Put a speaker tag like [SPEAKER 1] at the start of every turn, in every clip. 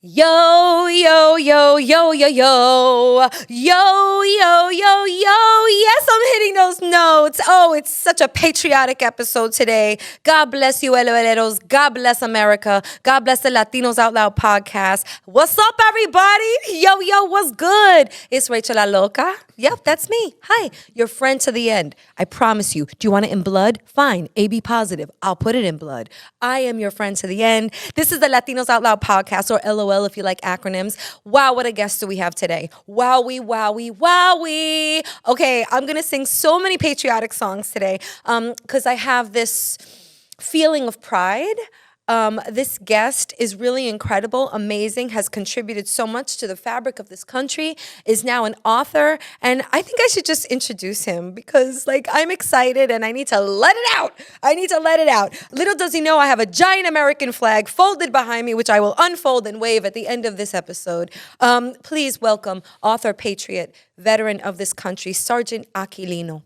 [SPEAKER 1] Yo, yo, yo, yo, yo, yo, yo, yo, yo, yo. Yes, I'm hitting those notes. Oh, it's such a patriotic episode today. God bless you, LOLeros. God bless America. God bless the Latinos Out Loud podcast. What's up, everybody? Yo, yo, what's good? It's Rachel La Loca. Yep, that's me. Hi, your friend to the end. I promise you. Do you want it in blood? Fine. AB positive. I'll put it in blood. I am your friend to the end. This is the Latinos Out Loud podcast, or LOL if you like acronyms. Wow, what a guest do we have today? Wowie, wowie, wowie. Okay, I'm going to sing so many patriotic songs today because I have this feeling of pride. This guest is really incredible, amazing, has contributed so much to the fabric of this country, is now an author, and I think I should just introduce him because, I'm excited and I need to let it out. I need to let it out. Little does he know I have a giant American flag folded behind me, which I will unfold and wave at the end of this episode. Please welcome author, patriot, veteran of this country, Sergeant Aquilino.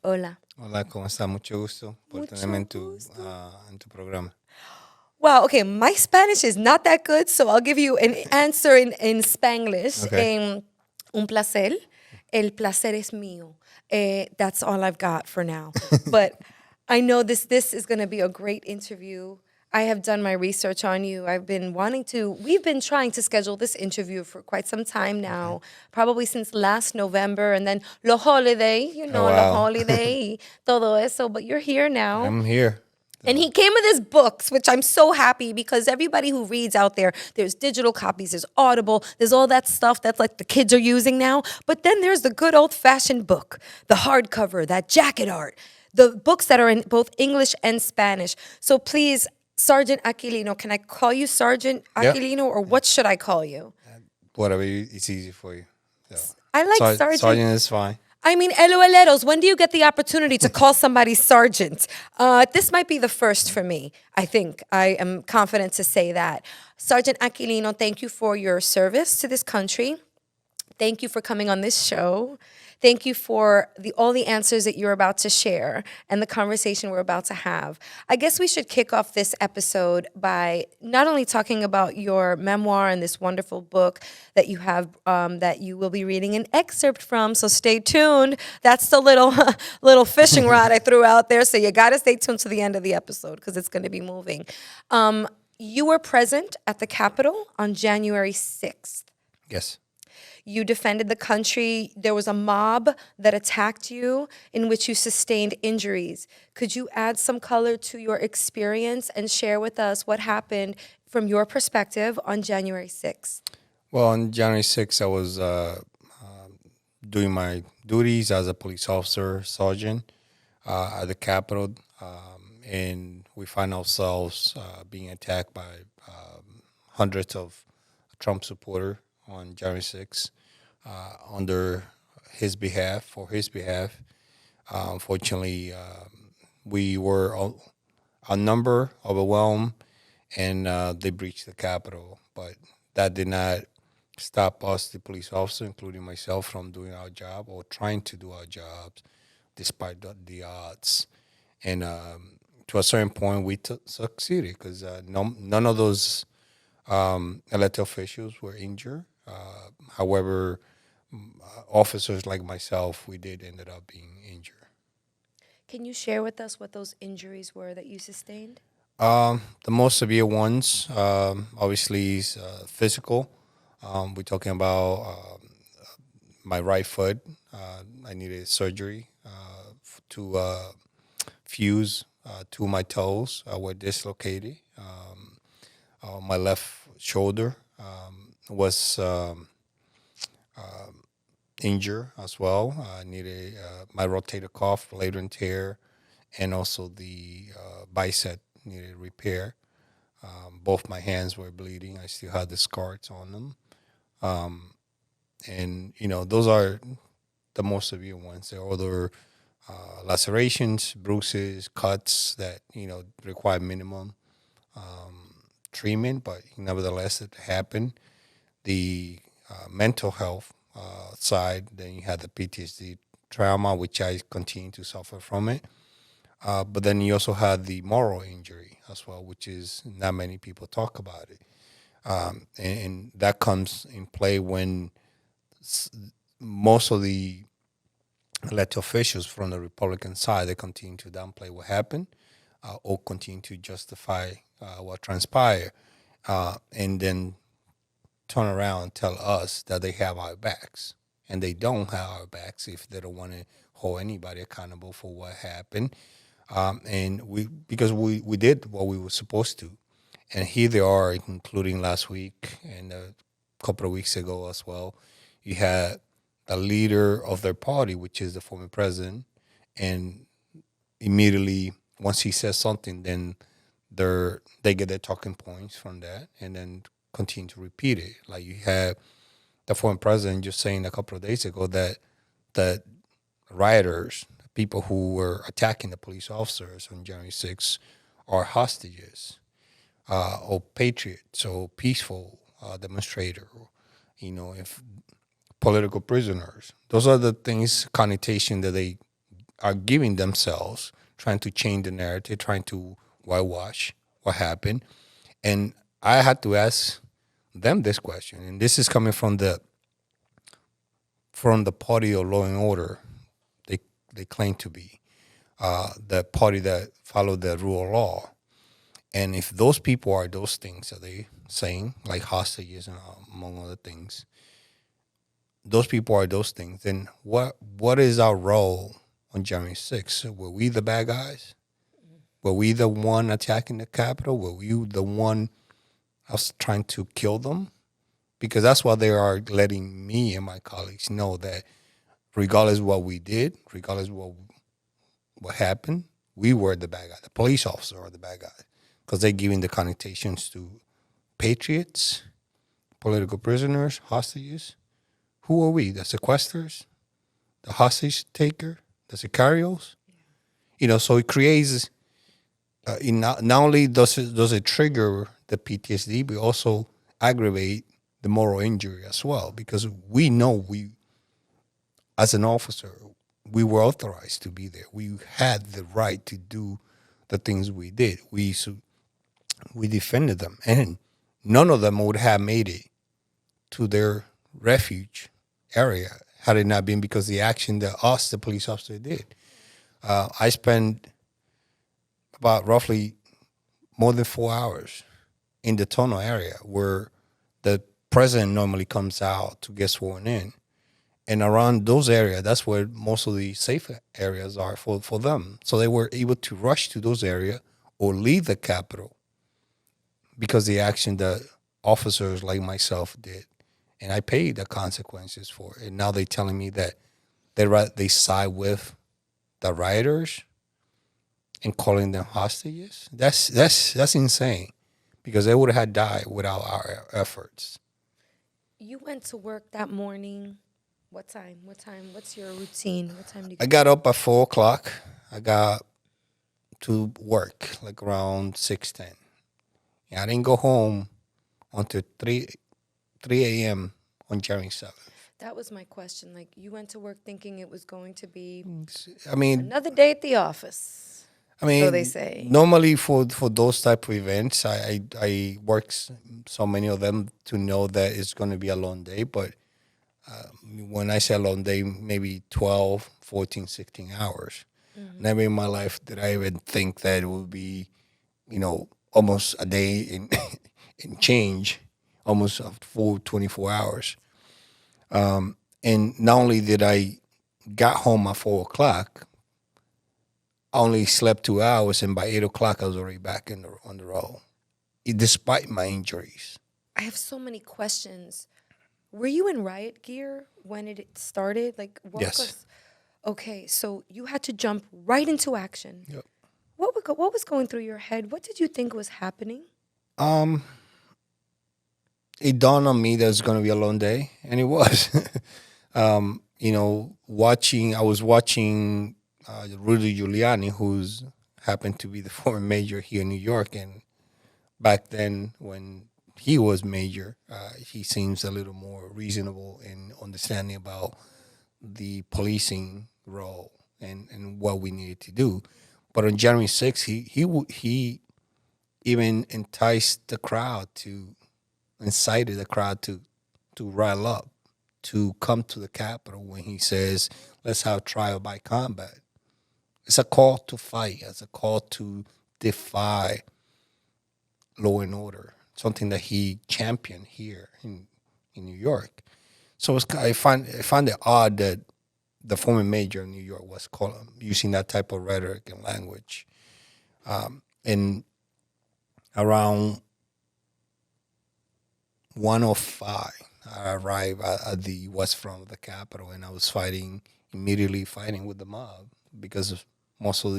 [SPEAKER 1] Hola.
[SPEAKER 2] Hola, ¿cómo está? Mucho gusto por tenerme en tu programa.
[SPEAKER 1] Wow, okay, my Spanish is not that good, so I'll give you an answer in Spanglish.
[SPEAKER 2] Okay.
[SPEAKER 1] Un placer. El placer es mío. That's all I've got for now. But I know this is going to be a great interview. I have done my research on you. We've been trying to schedule this interview for quite some time now, probably since last November, and then lo holiday,
[SPEAKER 2] Oh, wow.
[SPEAKER 1] lo holiday, todo eso, but you're here now.
[SPEAKER 2] I'm here.
[SPEAKER 1] And he came with his books, which I'm so happy because everybody who reads out there's digital copies, there's Audible, there's all that stuff that's like the kids are using now. But then there's the good old-fashioned book, the hardcover, that jacket art, the books that are in both English and Spanish. So please, Sergeant Aquilino, can I call you Sergeant Aquilino, or what should I call you?
[SPEAKER 2] Whatever is easy for you. So.
[SPEAKER 1] I like Sergeant.
[SPEAKER 2] Sergeant is fine.
[SPEAKER 1] I mean, LOLeros, when do you get the opportunity to call somebody sergeant? This might be the first for me, I think. I am confident to say that. Sergeant Aquilino, thank you for your service to this country. Thank you for coming on this show. Thank you for all the answers that you're about to share and the conversation we're about to have. I guess we should kick off this episode by not only talking about your memoir and this wonderful book that you have that you will be reading an excerpt from, so stay tuned. That's the little fishing rod I threw out there, so you got to stay tuned to the end of the episode because it's going to be moving. You were present at the Capitol on January 6th.
[SPEAKER 2] Yes.
[SPEAKER 1] You defended the country. There was a mob that attacked you in which you sustained injuries. Could you add some color to your experience and share with us what happened from your perspective on January 6th?
[SPEAKER 2] Well, on January 6th, I was doing my duties as a police officer, sergeant at the Capitol, and we find ourselves being attacked by hundreds of Trump supporters on January 6th under his behalf, for his behalf. Unfortunately, we were outnumbered, overwhelmed, and they breached the Capitol. But that did not stop us, the police officer, including myself, from doing our job or trying to do our jobs despite the odds. And to a certain point, we succeeded because none of those elected officials were injured. However, officers like myself, we did ended up being injured.
[SPEAKER 1] Can you share with us what those injuries were that you sustained?
[SPEAKER 2] The most severe ones, obviously, is physical. We're talking about my right foot. I needed surgery to fuse two of my toes were dislocated. My left shoulder was injured as well. I needed my rotator cuff, labrum tear, and also the bicep needed repair. Both my hands were bleeding. I still had the scars on them. And, those are the most severe ones. There are other lacerations, bruises, cuts that, require minimum treatment, but nevertheless it happened. The mental health side, then you had the PTSD trauma, which I continue to suffer from it. But then you also had the moral injury as well, which is not many people talk about it. And that comes in play when most of the elected officials from the Republican side, they continue to downplay what happened, or continue to justify what transpired, and then turn around and tell us that they have our backs. And they don't have our backs if they don't want to hold anybody accountable for what happened. And because we did what we were supposed to. And here they are, including last week and a couple of weeks ago as well. You had a leader of their party, which is the former president, and immediately once he says something, then they get their talking points from that, and then continue to repeat it. Like you had the former president just saying a couple of days ago that the rioters, people who were attacking the police officers on January 6th, are hostages, or patriots, or peaceful demonstrator, if political prisoners. Those are the things, connotation that they are giving themselves, trying to change the narrative, trying to whitewash what happened. And I had to ask them this question, and this is coming from the party of law and order. They claim to be the party that follow the rule of law. And if those people are those things that they saying, like hostages and among other things, those people are those things, then what is our role on January 6th? Were we the bad guys? Were we the one attacking the Capitol? Were we the one us trying to kill them? Because that's what they are letting me and my colleagues know, that regardless of what we did, regardless of what happened, we were the bad guy. The police officer are the bad guy, because they're giving the connotations to patriots, political prisoners, hostages. Who are we? The sequesters, the hostage taker, the sicarios. So it creates. Not only does it trigger the PTSD, but also aggravate the moral injury as well, because we know as an officer, we were authorized to be there. We had the right to do the things we did. We defended them, and none of them would have made it to their refuge area had it not been because the action that us, the police officer, did. I spent about roughly more than 4 hours in the tunnel area where the president normally comes out to get sworn in. And around those areas, that's where most of the safe areas are for them. So they were able to rush to those areas or leave the Capitol because the action that officers like myself did. And I paid the consequences for it. And now they're telling me that they side with the rioters and calling them hostages. That's insane, because they would have died without our efforts.
[SPEAKER 1] You went to work that morning. What time? What's your routine? What time do you
[SPEAKER 2] I got up at 4 o'clock. I got to work like around 6:10. And I didn't go home until 3 a.m. on January 7th.
[SPEAKER 1] That was my question. Like, you went to work thinking it was going to be
[SPEAKER 2] I mean,
[SPEAKER 1] another day at the office. So they say.
[SPEAKER 2] Normally for those type of events, I work so many of them to know that it's going to be a long day. But when I say a long day, maybe 12, 14, 16 hours. Never in my life did I even think that it would be, almost a day in change, almost a full 24 hours. And not only did I got home at 4 o'clock, I only slept 2 hours, and by 8 o'clock I was already back on the road, despite my injuries.
[SPEAKER 1] I have so many questions. Were you in riot gear when it started? Like, walk
[SPEAKER 2] Yes.
[SPEAKER 1] us. Okay, so you had to jump right into action.
[SPEAKER 2] Yep.
[SPEAKER 1] What was going through your head? What did you think was happening?
[SPEAKER 2] It dawned on me that it's going to be a long day, and it was. I was watching Rudy Giuliani, who's happened to be the former mayor here in New York, and back then when he was mayor, he seems a little more reasonable and understanding about the policing role and what we needed to do. But on January 6th, he even enticed the crowd to incited the crowd to rile up, to come to the Capitol when he says, "Let's have trial by combat." It's a call to fight. It's a call to defy law and order, something that he championed here in New York. So I find it odd that the former mayor of New York was using that type of rhetoric and language. And around 1:05, I arrived at the west front of the Capitol, and I was immediately fighting with the mob because most of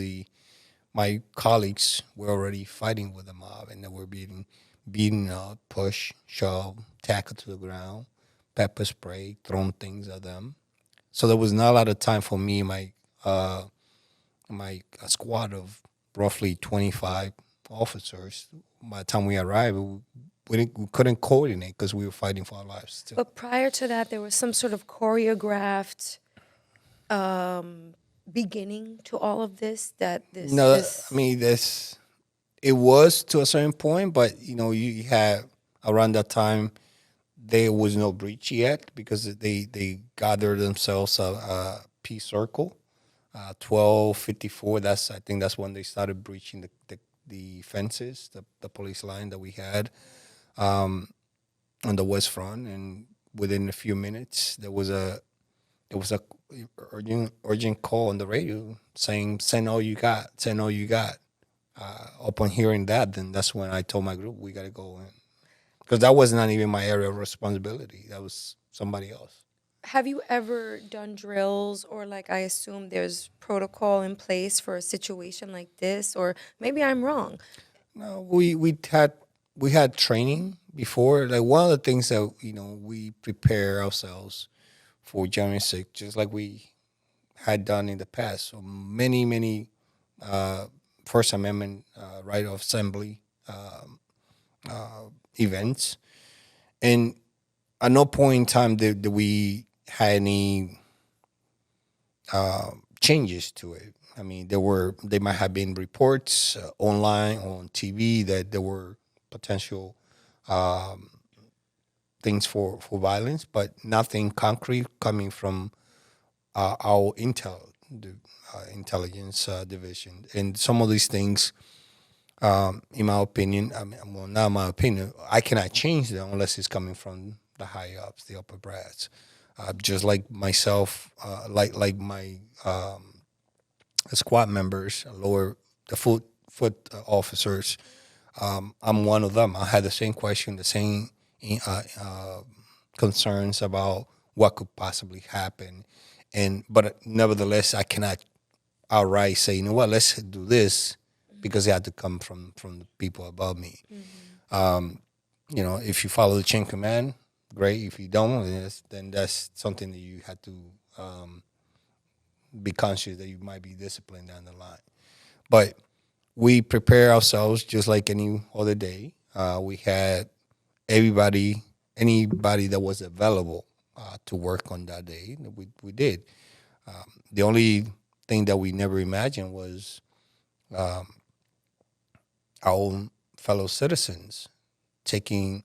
[SPEAKER 2] my colleagues were already fighting with the mob, and they were beaten up, pushed, shoved, tackled to the ground, pepper spray, thrown things at them. So there was not a lot of time for me and my squad of roughly 25 officers. By the time we arrived, we couldn't coordinate because we were fighting for our lives still.
[SPEAKER 1] But prior to that, there was some sort of choreographed beginning to all of this. That this,
[SPEAKER 2] No,
[SPEAKER 1] this
[SPEAKER 2] I mean this. It was to a certain point, but you had around that time there was no breach yet because they gathered themselves a peace circle. 12:54. I think that's when they started breaching the fences, the police line that we had on the west front, and within a few minutes there was a urgent call on the radio saying, "Send all you got, send all you got." Upon hearing that, then that's when I told my group we got to go in, because that was not even my area of responsibility. That was somebody else.
[SPEAKER 1] have you ever done drills, or like, I assume there's protocol in place for a situation like this, or maybe I'm wrong.
[SPEAKER 2] No, we had training before. Like, one of the things that we prepare ourselves for January 6th, just like we had done in the past. So many First Amendment right of assembly events, and at no point in time did we had any changes to it. I mean, there might have been reports online on TV that there were potential things for violence, but nothing concrete coming from our intelligence division. And some of these things, in my opinion, I mean, well, not my opinion, I cannot change them unless it's coming from the high ups, the upper brass. Just like myself, like my squad members, the foot officers. I'm one of them. I had the same question, the same concerns about what could possibly happen, but nevertheless, I cannot outright say, you know what, let's do this, because it had to come from the people above me. If you follow the chain of command, great. If you don't, then that's something that you had to be conscious that you might be disciplined down the line. But we prepare ourselves just like any other day. We had anybody that was available to work on that day. We did. The only thing that we never imagined was our own fellow citizens taking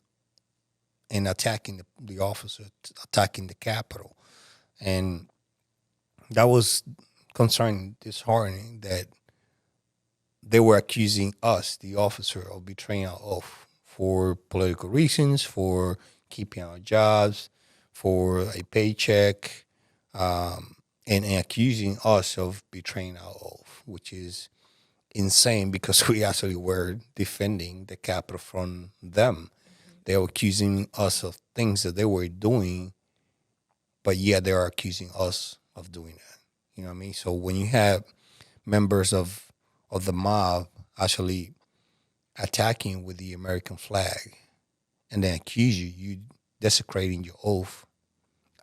[SPEAKER 2] and attacking the officer, attacking the Capitol. And that was concerning, disheartening, that they were accusing us, the officer, of betraying our oath for political reasons, for keeping our jobs, for a paycheck, and accusing us of betraying our oath, which is insane because we actually were defending the Capitol from them. They were accusing us of things that they were doing, but yet they are accusing us of doing that. You know what I mean? So when you have members of the mob actually attacking with the American flag and then accuse you desecrating your oath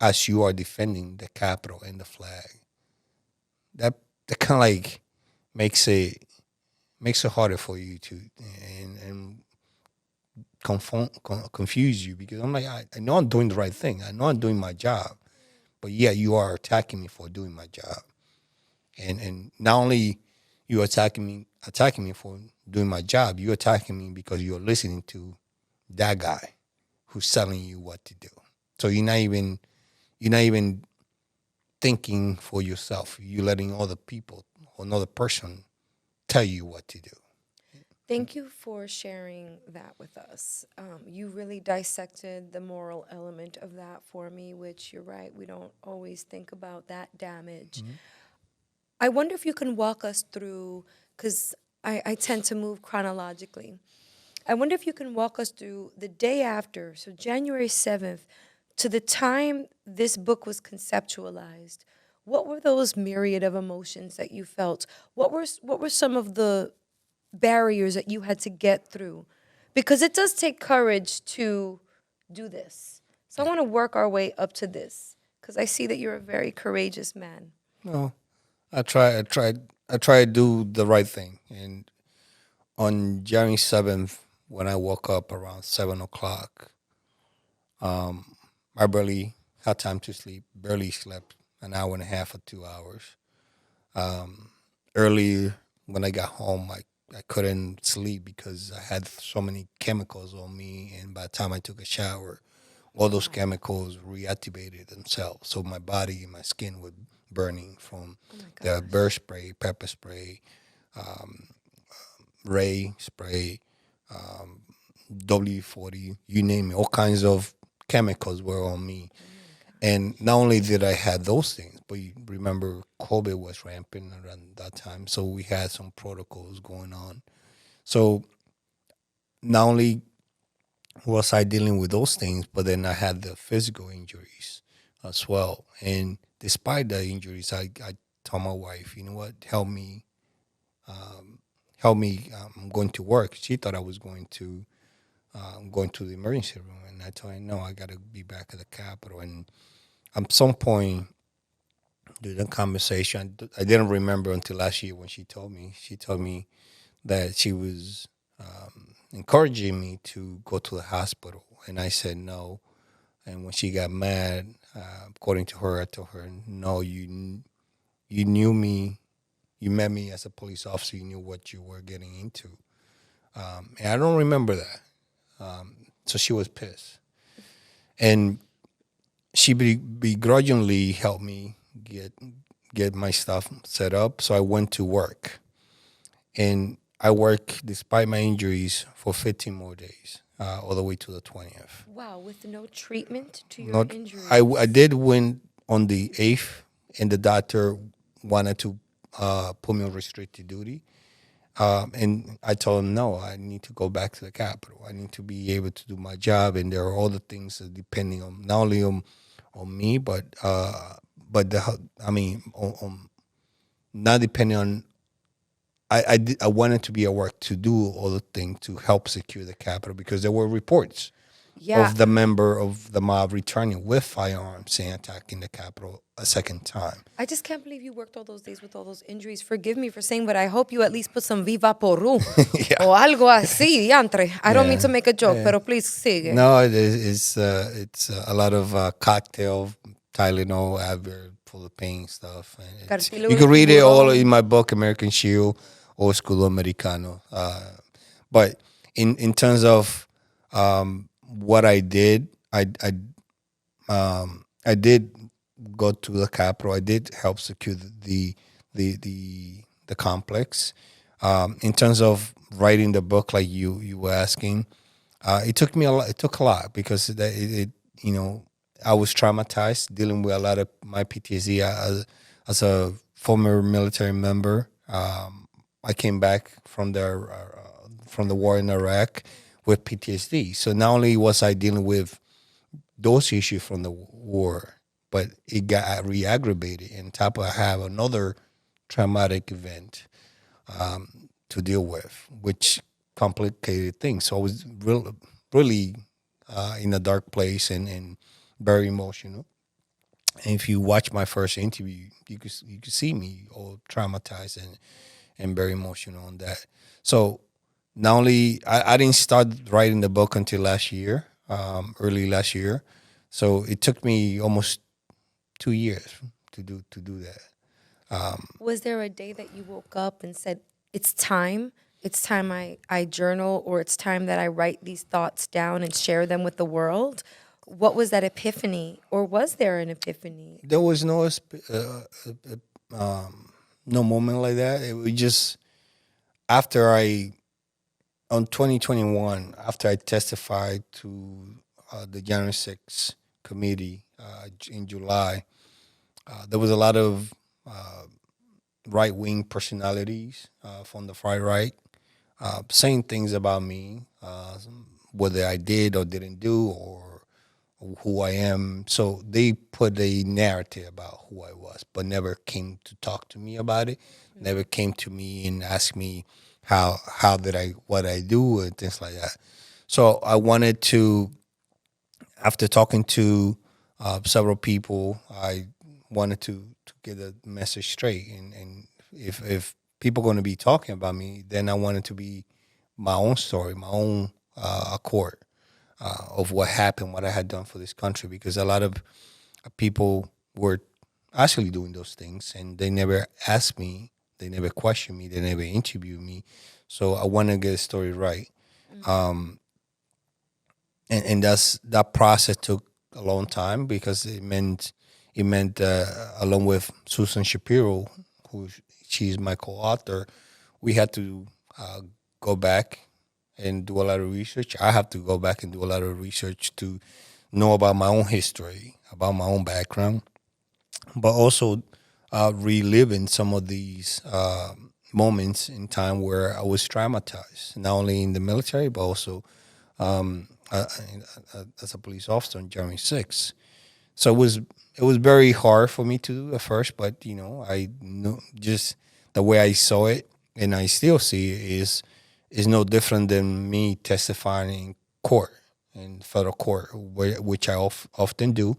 [SPEAKER 2] as you are defending the Capitol and the flag, that kind of like makes it harder for you to and confuse you, because I'm like, I know I'm doing the right thing. I know I'm doing my job, but yeah, you are attacking me for doing my job. And not only you attacking me for doing my job, you're attacking me because you're listening to that guy who's telling you what to do. So you're not even thinking for yourself. You're letting other people or another person tell you what to do.
[SPEAKER 1] Thank you for sharing that with us. You really dissected the moral element of that for me, which you're right, we don't always think about that damage. I wonder if you can walk us through, because I tend to move chronologically. I wonder if you can walk us through the day after, so January 7th, to the time this book was conceptualized. What were those myriad of emotions that you felt? What were some of the barriers that you had to get through? Because it does take courage to do this. So I want to work our way up to this because I see that you're a very courageous man.
[SPEAKER 2] No, I try to do the right thing. And on January 7th, when I woke up around 7 o'clock, I barely had time to sleep. Barely slept an hour and a half or 2 hours. Early when I got home, I couldn't sleep because I had so many chemicals on me, and by the time I took a shower, all those chemicals reactivated themselves. So my body and my skin were burning from
[SPEAKER 1] Oh my
[SPEAKER 2] the
[SPEAKER 1] gosh.
[SPEAKER 2] bird spray, pepper spray, ray spray, W40, you name it. All kinds of chemicals were on me. And not only did I have those things, but you remember COVID was rampant around that time. So we had some protocols going on. So not only was I dealing with those things, but then I had the physical injuries as well. And despite the injuries, I told my wife, you know what, help me. I'm going to work. She thought I was going to the emergency room, and I told her, no, I got to be back at the Capitol. And at some point during the conversation, I didn't remember until last year when she told me. She told me that she was encouraging me to go to the hospital, and I said no. And when she got mad, according to her, I told her, no, you knew me, you met me as a police officer, you knew what you were getting into. And I don't remember that. So she was pissed. And she begrudgingly helped me get my stuff set up. So I went to work. And I worked, despite my injuries, for 15 more days, all the way to the 20th.
[SPEAKER 1] Wow, with no treatment to your
[SPEAKER 2] Not, I
[SPEAKER 1] injuries.
[SPEAKER 2] did win on the 8th, and the doctor wanted to put me on restricted duty. And I told him, no, I need to go back to the Capitol. I need to be able to do my job. And there are other things that depending on not only on me, but I mean, not depending on, I wanted to be at work to do other things to help secure the Capitol because there were reports
[SPEAKER 1] Yeah,
[SPEAKER 2] of the member of the mob returning with firearms and attacking the Capitol a second time.
[SPEAKER 1] I just can't believe you worked all those days with all those injuries. Forgive me for saying, but I hope you at least put some Viva Poru
[SPEAKER 2] Yeah.
[SPEAKER 1] o algo así, diantre. I don't mean
[SPEAKER 2] Yeah.
[SPEAKER 1] to make a joke,
[SPEAKER 2] Yeah.
[SPEAKER 1] pero please sigue.
[SPEAKER 2] No, it's a lot of cocktail, Tylenol, Advil, full of pain stuff. And
[SPEAKER 1] Cartílago
[SPEAKER 2] you
[SPEAKER 1] de
[SPEAKER 2] can read it all
[SPEAKER 1] tiburón.
[SPEAKER 2] in my book, American Shield or Escudo Americano. But in terms of what I did, I did go to the Capitol. I did help secure the complex. In terms of writing the book, like you were asking, it took me a lot. It took a lot because you know, I was traumatized dealing with a lot of my PTSD as a former military member. I came back from the war in Iraq with PTSD. So not only was I dealing with those issues from the war, but it got re-aggravated. And top of I have another traumatic event to deal with, which complicated things. So I was really in a dark place and very emotional. And if you watch my first interview, you could see me all traumatized and very emotional on that. So not only I didn't start writing the book until last year, early last year. So it took me almost 2 years to do that.
[SPEAKER 1] Was there a day that you woke up and said, it's time? it's time I journal, or it's time that I write these thoughts down and share them with the world. What was that epiphany, or was there an epiphany?
[SPEAKER 2] There was no moment like that. It was just after I on 2021, after I testified to the January 6th committee in July. There was a lot of right wing personalities from the far right saying things about me, whether I did or didn't do, or who I am. So they put a narrative about who I was, but never came to talk to me about it. Never came to me and asked me how did I what I do and things like that. So I wanted to, after talking to several people, I wanted to get a message straight. And if people are going to be talking about me, then I wanted to be my own story, my own accord of what happened, what I had done for this country, because a lot of people were actually doing those things, and they never asked me, they never questioned me, they never interviewed me. So I want to get the story right. And that process took a long time because it meant along with Susan Shapiro, who she's my co-author, we had to go back and do a lot of research. I have to go back and do a lot of research to know about my own history, about my own background, but also reliving some of these moments in time where I was traumatized, not only in the military but also uh, as a police officer in January 6th. So it was very hard for me to do at first, but I know just the way I saw it, and I still see it, is no different than me testifying in court, in federal court, which I often do,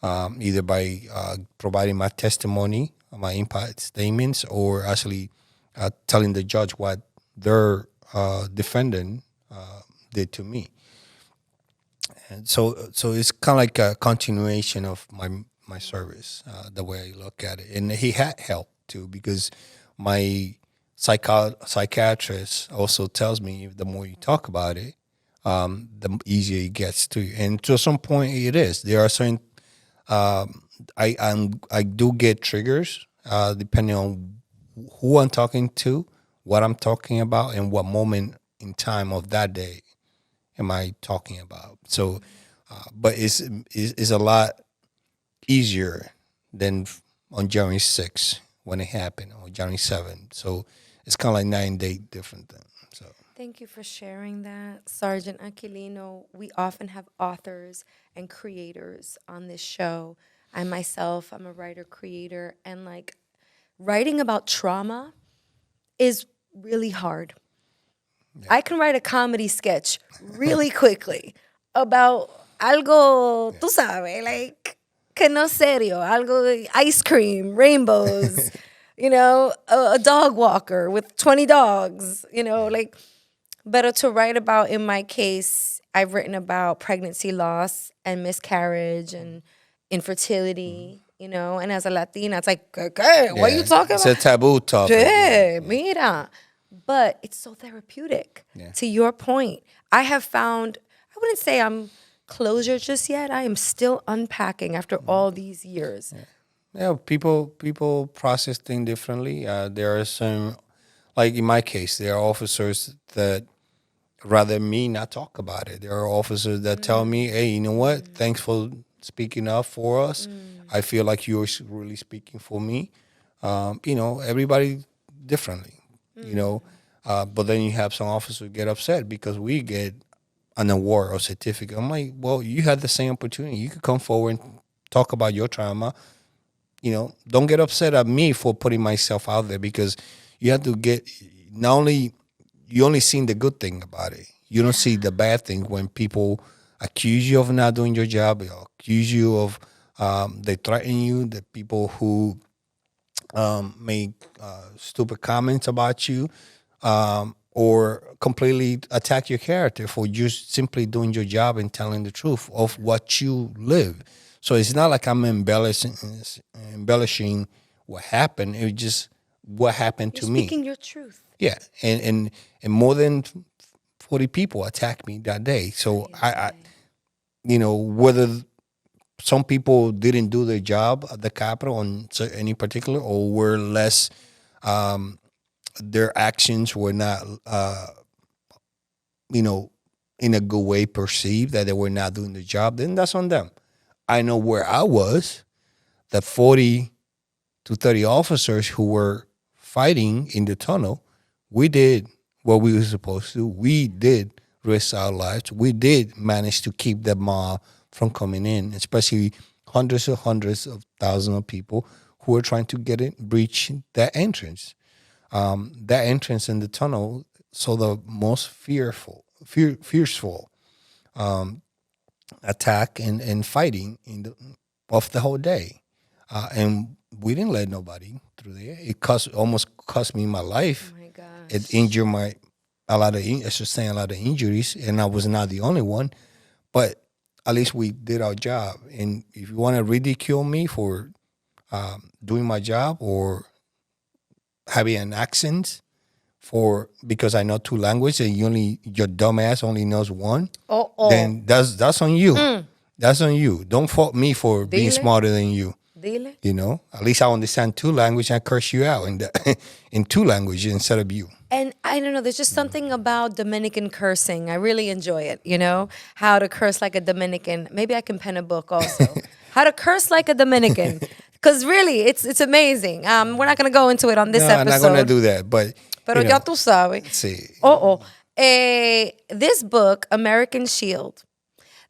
[SPEAKER 2] either by providing my testimony, my impact statements, or actually telling the judge what their defendant did to me. And so it's kind of like a continuation of my service, the way I look at it. And he had help too, because my psychiatrist also tells me the more you talk about it, the easier it gets to you. And to some point, it is. There are certain I do get triggers depending on who I'm talking to, what I'm talking about, and what moment in time of that day am I talking about. So, but it's a lot easier than on January 6th when it happened, or January 7th. So it's kind of like 9 day different thing. So
[SPEAKER 1] Thank you for sharing that, Sergeant Aquilino. We often have authors and creators on this show. I myself, I'm a writer creator, and like writing about trauma is really hard. I can write a comedy sketch really quickly about algo, tú sabes, like, que no serio, algo, ice cream, rainbows, a dog walker with 20 dogs, like, but to write about, in my case, I've written about pregnancy loss and miscarriage and infertility, and as a Latina, it's like, okay, what are you
[SPEAKER 2] yeah,
[SPEAKER 1] talking
[SPEAKER 2] it's
[SPEAKER 1] about?
[SPEAKER 2] a taboo topic.
[SPEAKER 1] Yeah, mira. But it's so therapeutic.
[SPEAKER 2] Yeah.
[SPEAKER 1] To your point, I have found, I wouldn't say I'm closure just yet. I am still unpacking after all these years.
[SPEAKER 2] Yeah, people process things differently. There are some, like in my case, there are officers that rather me not talk about it. There are officers that tell me, "Hey, you know what? Thanks for speaking up for us. I feel like you're really speaking for me." Everybody differently. But then you have some officers get upset because we get an award or certificate. I'm like, well, you had the same opportunity. You could come forward and talk about your trauma. Don't get upset at me for putting myself out there, because you have to get, not only you only seen the good thing about it. You don't see the bad thing when people accuse you of not doing your job, or accuse you of they threaten you. The people who make stupid comments about you, or completely attack your character for just simply doing your job and telling the truth of what you live. So it's not like I'm embellishing what happened. It's just what happened
[SPEAKER 1] You're
[SPEAKER 2] to me.
[SPEAKER 1] speaking your truth.
[SPEAKER 2] Yeah, and more than 40 people attacked me that day. So I whether some people didn't do their job at the Capitol on any particular, or were less, their actions were not, you know, in a good way perceived that they were not doing the job, then that's on them. I know where I was, the 40 to 30 officers who were fighting in the tunnel, we did what we were supposed to. We did risk our lives. We did manage to keep the mob from coming in, especially hundreds of thousands of people who were trying to get in, breach that entrance. That entrance in the tunnel, so the most fearful attack and fighting of the whole day. And we didn't let nobody through there. It almost cost me my life.
[SPEAKER 1] Oh my gosh.
[SPEAKER 2] It injured I sustained a lot of injuries, and I was not the only one. But at least we did our job. And if you want to ridicule me for doing my job or having an accent, for because I know two languages and your dumbass only knows one, then that's on you. That's on you. Don't fault me for being
[SPEAKER 1] Dile.
[SPEAKER 2] smarter than you.
[SPEAKER 1] Dile.
[SPEAKER 2] At least I understand two languages. I curse you out in two languages instead of you.
[SPEAKER 1] And I don't know, there's just something about Dominican cursing. I really enjoy it, how to curse like a Dominican. Maybe I can pen a book also. How to curse like a Dominican. Because really, it's amazing. We're not going to go into it on this
[SPEAKER 2] No, I'm
[SPEAKER 1] episode.
[SPEAKER 2] not going to do that. But
[SPEAKER 1] Pero ya tú sabes.
[SPEAKER 2] see.
[SPEAKER 1] This book, American Shield,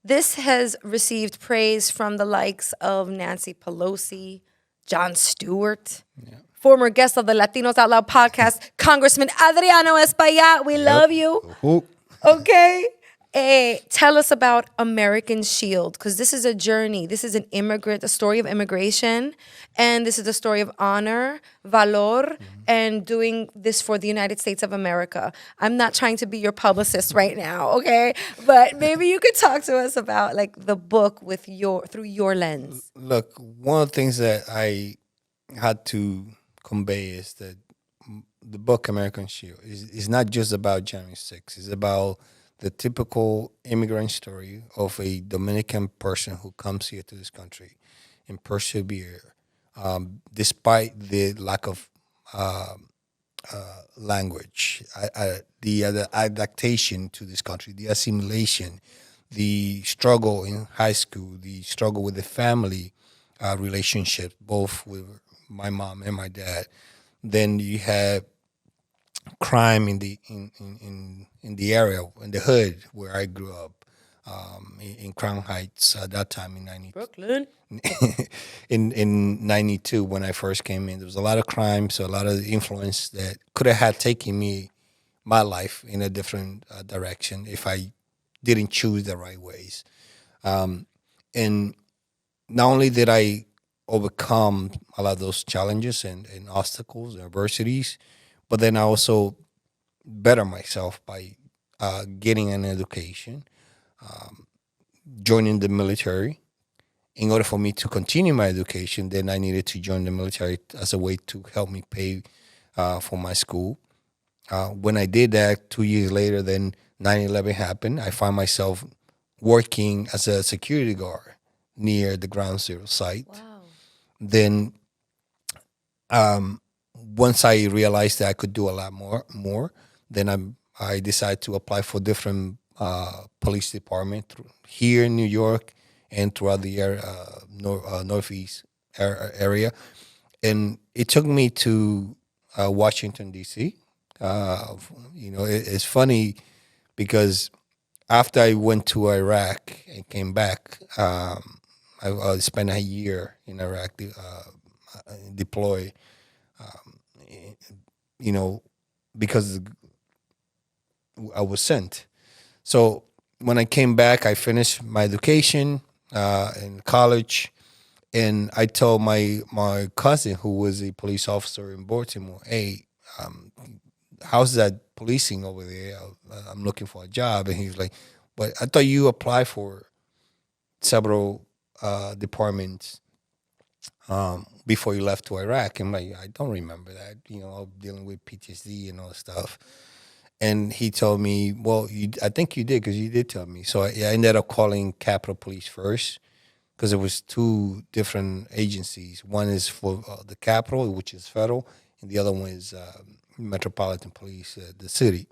[SPEAKER 1] this has received praise from the likes of Nancy Pelosi, Jon Stewart, former guest of the Latinos Out Loud podcast, Congressman Adriano Espaillat. We love you. Okay. Tell us about American Shield, because this is a journey. This is a story of immigration, and this is a story of honor, valor, and doing this for the United States of America. I'm not trying to be your publicist right now, okay? But maybe you could talk to us about like the book through your lens.
[SPEAKER 2] Look, one of the things that I had to convey is that the book American Shield is not just about January 6th. It's about the typical immigrant story of a Dominican person who comes here to this country and persevere despite the lack of language, the adaptation to this country, the assimilation, the struggle in high school, the struggle with the family relationship, both with my mom and my dad. Then you have crime in the area, in the hood where I grew up, in Crown Heights at that time in 92.
[SPEAKER 1] Brooklyn.
[SPEAKER 2] in 92 when I first came in. There was a lot of crime, so a lot of influence that could have had taken my life in a different direction if I didn't choose the right ways. And not only did I overcome a lot of those challenges and obstacles and adversities, but then I also better myself by getting an education, joining the military. In order for me to continue my education, then I needed to join the military as a way to help me pay for my school. When I did that, 2 years later, then 9/11 happened. I found myself working as a security guard near the Ground Zero site.
[SPEAKER 1] Wow.
[SPEAKER 2] Then once I realized that I could do a lot more, then I decided to apply for different police department here in New York and throughout the area, northeast area. And it took me to Washington, D.C. It's funny because after I went to Iraq and came back, I spent a year in Iraq deployed, because I was sent. So when I came back, I finished my education in college, and I told my cousin, who was a police officer in Baltimore, "Hey, how's that policing over there? I'm looking for a job." And he's like, "But I thought you applied for several departments before you left to Iraq. I'm like, I don't remember that. I'm dealing with PTSD and all that stuff. And he told me, well, I think you did because you did tell me. So I ended up calling Capitol Police first because it was two different agencies. One is for the Capitol, which is federal, and the other one is Metropolitan Police, the city.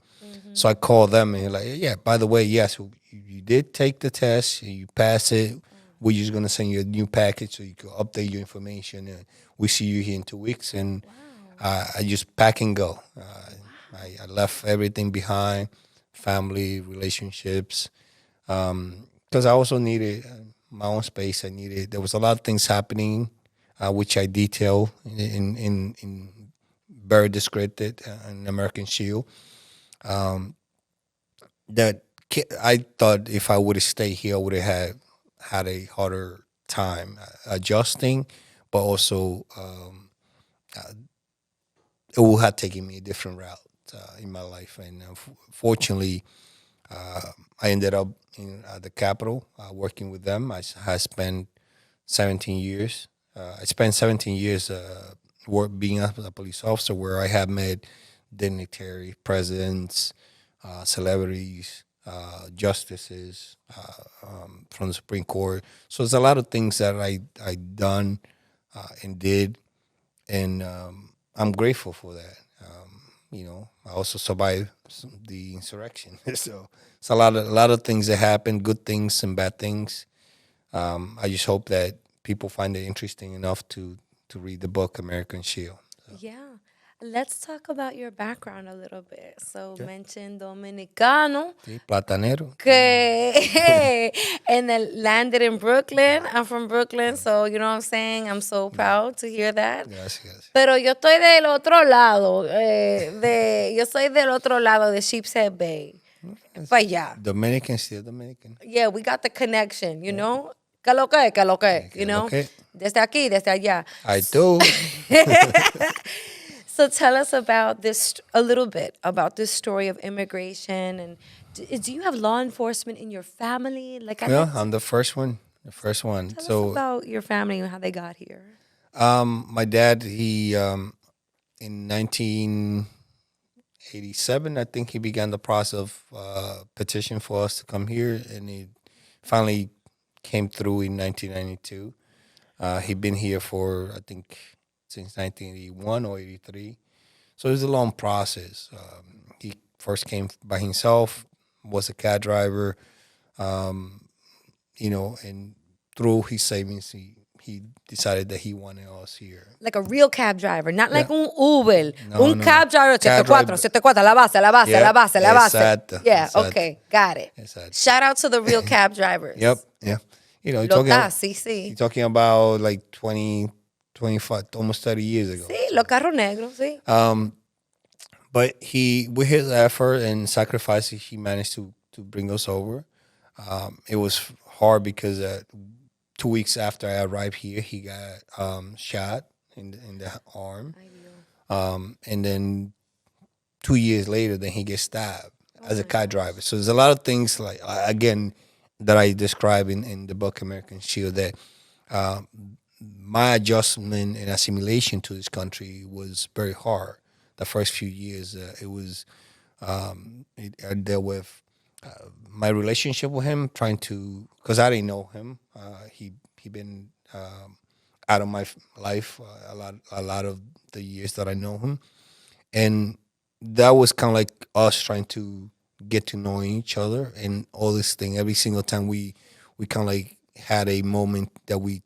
[SPEAKER 2] So I called them and they're like, yeah, by the way, yes, you did take the test, you passed it. We're just gonna send you a new package so you can update your information, and we see you here in 2 weeks. And I just pack and go. I left everything behind, family, relationships, because I also needed my own space. There was a lot of things happening, which I detail in very descripted in American Shield. That I thought if I would have stayed here, I would have had a harder time adjusting, but also it would have taken me a different route in my life. And fortunately, I ended up in the Capitol working with them. I spent 17 years. I spent 17 years being a police officer, where I have met dignitary, presidents, celebrities, justices from the Supreme Court. So there's a lot of things that I done and did, and I'm grateful for that. I also survived the insurrection, so it's a lot of things that happened, good things and bad things. I just hope that people find it interesting enough to read the book American Shield. So,
[SPEAKER 1] Yeah. Let's talk about your background a little bit. So,
[SPEAKER 2] okay.
[SPEAKER 1] mentioned Dominicano,
[SPEAKER 2] Sí, platanero.
[SPEAKER 1] que and then landed in Brooklyn. I'm from Brooklyn, so you know what I'm saying? I'm so proud to hear that.
[SPEAKER 2] Gracias.
[SPEAKER 1] Pero yo estoy del otro lado, yo soy del otro lado de Sheepshead Bay. Para allá.
[SPEAKER 2] Dominican, still Dominican.
[SPEAKER 1] Yeah, we got the connection, you know? Que lo que, you know?
[SPEAKER 2] Okay.
[SPEAKER 1] Desde aquí, desde allá.
[SPEAKER 2] I do.
[SPEAKER 1] So tell us about this, a little bit about this story of immigration. And do you have law enforcement in your family? Like,
[SPEAKER 2] Yeah, I'm the first one. The first one.
[SPEAKER 1] tell us
[SPEAKER 2] So,
[SPEAKER 1] about your family and how they got here.
[SPEAKER 2] my dad, he in 1987, I think he began the process of petition for us to come here, and he finally came through in 1992. He'd been here for, I think, since 1981 or 83. So it was a long process. He first came by himself, was a cab driver, and through his savings, he decided that he wanted us here.
[SPEAKER 1] Like a real cab driver, not like
[SPEAKER 2] Yeah.
[SPEAKER 1] un Uber.
[SPEAKER 2] No,
[SPEAKER 1] Un
[SPEAKER 2] no.
[SPEAKER 1] cab driver,
[SPEAKER 2] Cab
[SPEAKER 1] 74,
[SPEAKER 2] driver.
[SPEAKER 1] 74, la base, la base,
[SPEAKER 2] Yep,
[SPEAKER 1] la base, la base.
[SPEAKER 2] exacto,
[SPEAKER 1] Yeah,
[SPEAKER 2] exacto.
[SPEAKER 1] okay, got it.
[SPEAKER 2] Exacto.
[SPEAKER 1] Shout out to the real cab drivers.
[SPEAKER 2] Yep, yeah. You're
[SPEAKER 1] Lo
[SPEAKER 2] talking,
[SPEAKER 1] está, sí, sí.
[SPEAKER 2] you're talking about like 20, 25, almost 30 years ago.
[SPEAKER 1] Sí, los carros negros, sí.
[SPEAKER 2] But with his effort and sacrifices, he managed to bring us over. It was hard because 2 weeks after I arrived here, he got shot in the arm. And then 2 years later, then he gets stabbed as a car driver. So there's a lot of things like again that I describe in the book American Shield, that my adjustment and assimilation to this country was very hard. The first few years, I dealt with my relationship with him, trying to, because I didn't know him. He been out of my life a lot of the years that I know him, and that was kind of like us trying to get to know each other and all this thing. Every single time we kind of like had a moment that we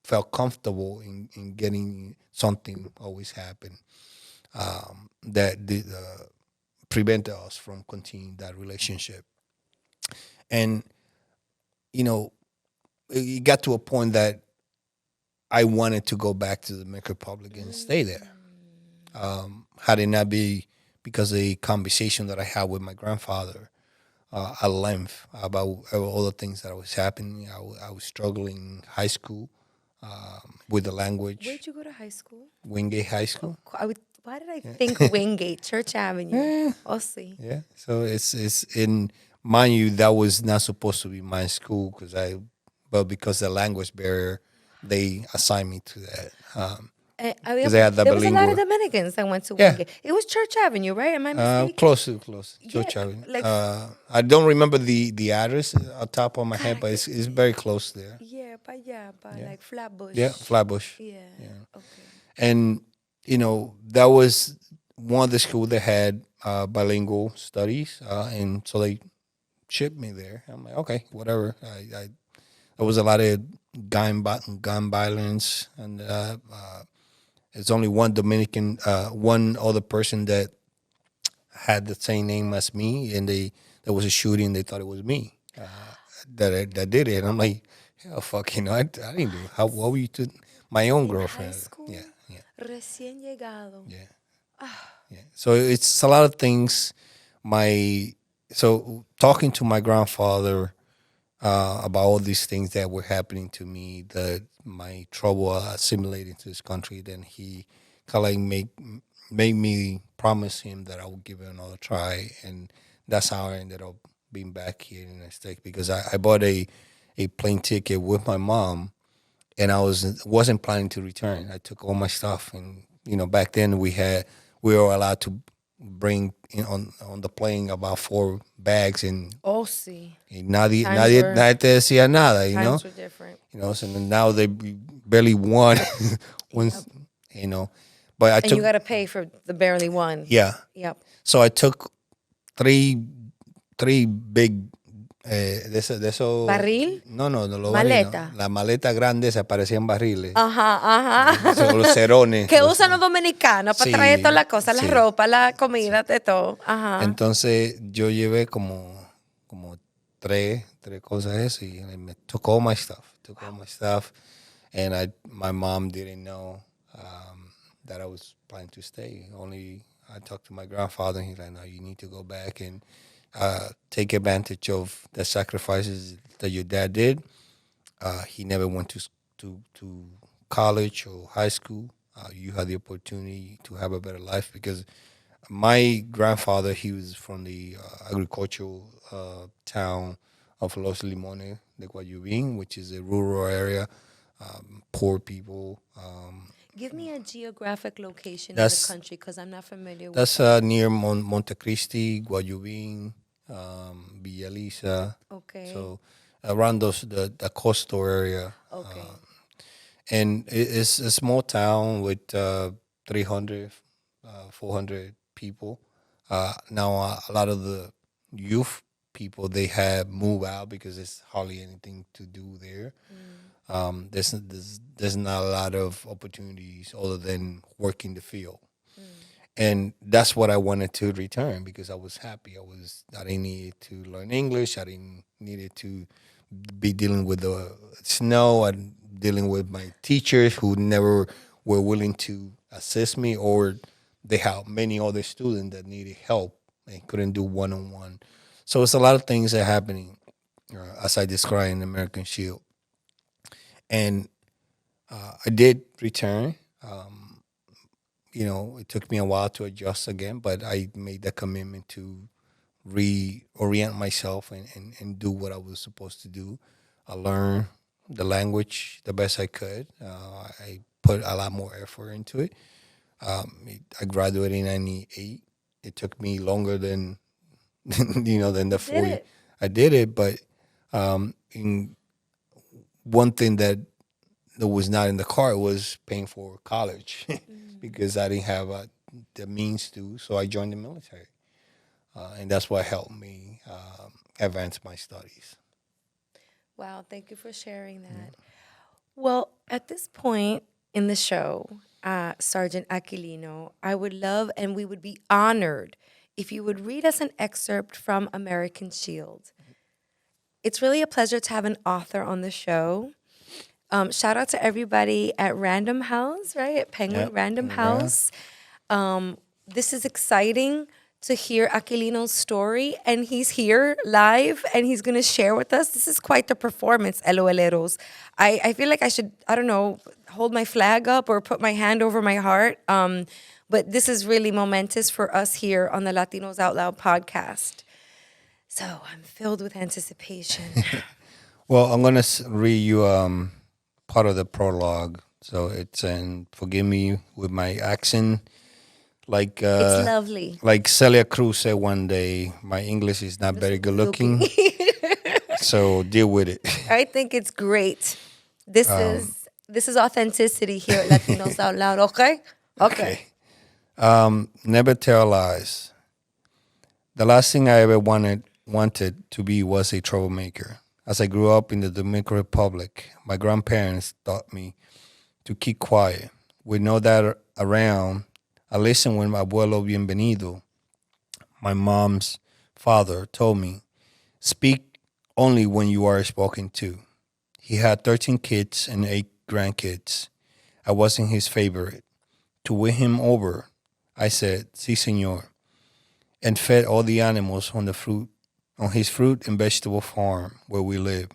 [SPEAKER 2] felt comfortable in getting something always happen that did prevent us from continuing that relationship. And it got to a point that I wanted to go back to the Dominican Republic and stay there. Had it not be because of a conversation that I had with my grandfather at length about all the things that was happening. I was struggling in high school with the language.
[SPEAKER 1] Where'd you go to high school?
[SPEAKER 2] Wingate High School.
[SPEAKER 1] Why did I think Wingate, Church Avenue?
[SPEAKER 2] Yeah.
[SPEAKER 1] Oh, see.
[SPEAKER 2] Yeah. So it's in, mind you, that was not supposed to be my school, but because the language barrier, they assigned me to that.
[SPEAKER 1] Había,
[SPEAKER 2] 'Cause they had the
[SPEAKER 1] there was a lot of
[SPEAKER 2] bilingual.
[SPEAKER 1] Dominicans that went to
[SPEAKER 2] Yeah,
[SPEAKER 1] Wingate. It was Church Avenue, right? Am I mistaken?
[SPEAKER 2] close,
[SPEAKER 1] Yeah,
[SPEAKER 2] Church Avenue.
[SPEAKER 1] like
[SPEAKER 2] I don't remember the address on top of my head, but it's very close there.
[SPEAKER 1] yeah, pa allá, pa
[SPEAKER 2] Yeah,
[SPEAKER 1] like
[SPEAKER 2] yeah,
[SPEAKER 1] Flatbush.
[SPEAKER 2] Flatbush.
[SPEAKER 1] Yeah.
[SPEAKER 2] Yeah,
[SPEAKER 1] Okay.
[SPEAKER 2] and that was one of the school that had bilingual studies, and so they shipped me there. I'm like, okay, whatever. There was a lot of gun violence, and it's only one Dominican, one other person that had the same name as me, and there was a shooting. They thought it was me that did it. And I'm like, hell, fuck, I didn't do it. How? What were you to my own
[SPEAKER 1] In high
[SPEAKER 2] girlfriend?
[SPEAKER 1] school,
[SPEAKER 2] Yeah, yeah,
[SPEAKER 1] recién llegado.
[SPEAKER 2] yeah, yeah. So it's a lot of things. My so talking to my grandfather about all these things that were happening to me, that my trouble assimilating to this country, then he kind of like made me promise him that I would give it another try, and that's how I ended up being back here in the United States, because I bought a plane ticket with my mom, and I wasn't planning to return. I took all my stuff, and back then we were allowed to bring in on the plane about 4 bags, and
[SPEAKER 1] Oh, sí.
[SPEAKER 2] nadie,
[SPEAKER 1] Times
[SPEAKER 2] nadie,
[SPEAKER 1] were
[SPEAKER 2] nadie te decía nada,
[SPEAKER 1] times were different.
[SPEAKER 2] So now they barely won
[SPEAKER 1] Yep.
[SPEAKER 2] once, but I
[SPEAKER 1] And you
[SPEAKER 2] took,
[SPEAKER 1] got to pay for the barely one.
[SPEAKER 2] yeah.
[SPEAKER 1] Yep.
[SPEAKER 2] So I took three big, de eso,
[SPEAKER 1] Barril,
[SPEAKER 2] no, no los barriles,
[SPEAKER 1] maleta.
[SPEAKER 2] la maleta grande se parecían barriles,
[SPEAKER 1] Ajá, ajá.
[SPEAKER 2] los cerones,
[SPEAKER 1] Que usan los dominicanos para traer
[SPEAKER 2] sí,
[SPEAKER 1] todas las cosas, la
[SPEAKER 2] sí.
[SPEAKER 1] ropa, la comida, de todo. Ajá.
[SPEAKER 2] Entonces yo llevé como tres cosas eso, y me took all my stuff, and my mom didn't know that I was planning to stay. Only I talked to my grandfather, and he's like, "No, you need to go back and take advantage of the sacrifices that your dad did. He never went to college or high school. You had the opportunity to have a better life, because my grandfather, he was from the agricultural town of Los Limones de Guayubín, which is a rural area, poor people.
[SPEAKER 1] Give me a geographic location in the
[SPEAKER 2] That's
[SPEAKER 1] country because I'm not familiar with
[SPEAKER 2] that's
[SPEAKER 1] that.
[SPEAKER 2] near Montecristi, Guayubín, Villa Elisa.
[SPEAKER 1] Okay.
[SPEAKER 2] So around the coastal area,
[SPEAKER 1] Okay.
[SPEAKER 2] and it's a small town with 300, 400 people. Now a lot of the youth people, they have moved out because there's hardly anything to do there. There's not a lot of opportunities other than working the field, and that's what I wanted to return, because I was happy. I didn't need to learn English. I didn't needed to be dealing with the snow and dealing with my teachers who never were willing to assist me, or they had many other students that needed help and couldn't do one-on-one. So it's a lot of things that are happening, as I described in American Shield. And I did return. It took me a while to adjust again, but I made that commitment to reorient myself, and do what I was supposed to do. I learned the language the best I could. I put a lot more effort into it. I graduated in '98. It took me longer than than the
[SPEAKER 1] You did
[SPEAKER 2] 40.
[SPEAKER 1] it.
[SPEAKER 2] I did it, but in one thing that was not in the car was paying for college, because I didn't have the means to. So I joined the military, and that's what helped me advance my studies.
[SPEAKER 1] Wow, thank you for sharing that. Well, at this point in the show, Sergeant Aquilino, I would love and we would be honored if you would read us an excerpt from American Shield. It's really a pleasure to have an author on the show. Shout out to everybody at Random House, right? At Penguin
[SPEAKER 2] Yeah,
[SPEAKER 1] Random
[SPEAKER 2] yeah.
[SPEAKER 1] House. This is exciting to hear Aquilino's story, and he's here live, and he's going to share with us. This is quite the performance, LOLeros. I feel like I should, I don't know, hold my flag up or put my hand over my heart. But this is really momentous for us here on the Latinos Out Loud podcast. So I'm filled with anticipation.
[SPEAKER 2] Well, I'm gonna read you part of the prologue. So it's and forgive me with my accent. Like
[SPEAKER 1] It's
[SPEAKER 2] uh,
[SPEAKER 1] lovely.
[SPEAKER 2] like Celia Cruz said one day, my English is not
[SPEAKER 1] This
[SPEAKER 2] very
[SPEAKER 1] is
[SPEAKER 2] good
[SPEAKER 1] good looking.
[SPEAKER 2] looking, so deal with it.
[SPEAKER 1] I think it's great. This is authenticity here at Latinos Out Loud. Okay. Okay.
[SPEAKER 2] Okay. Never tell lies. The last thing I ever wanted to be was a troublemaker. As I grew up in the Dominican Republic, my grandparents taught me to keep quiet. With no dad around, I listened when my abuelo bienvenido, my mom's father, told me, speak only when you are spoken to. He had 13 kids and 8 grandkids. I wasn't his favorite. To win him over, I said, "Si, senor," and fed all the animals on his fruit and vegetable farm where we live.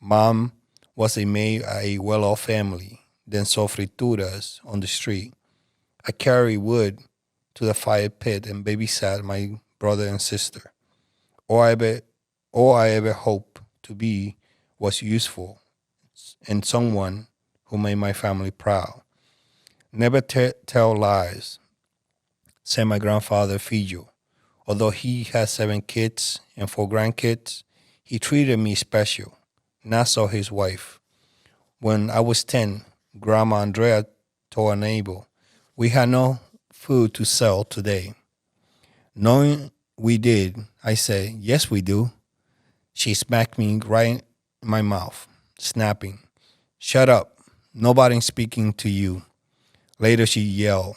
[SPEAKER 2] Mom was a maid at a well-off family, then sold frituras on the street. I carried wood to the fire pit and babysat my brother and sister. All I ever, all I ever hoped to be was useful and someone who made my family proud. Never tell lies, said my grandfather Fijo. Although he has 7 kids and 4 grandkids, he treated me special. Not so his wife. When I was 10, Grandma Andrea told a neighbor, we had no food to sell today. Knowing we did, I said, yes, we do. She smacked me right in my mouth, snapping, shut up. Nobody's speaking to you. Later, she yelled,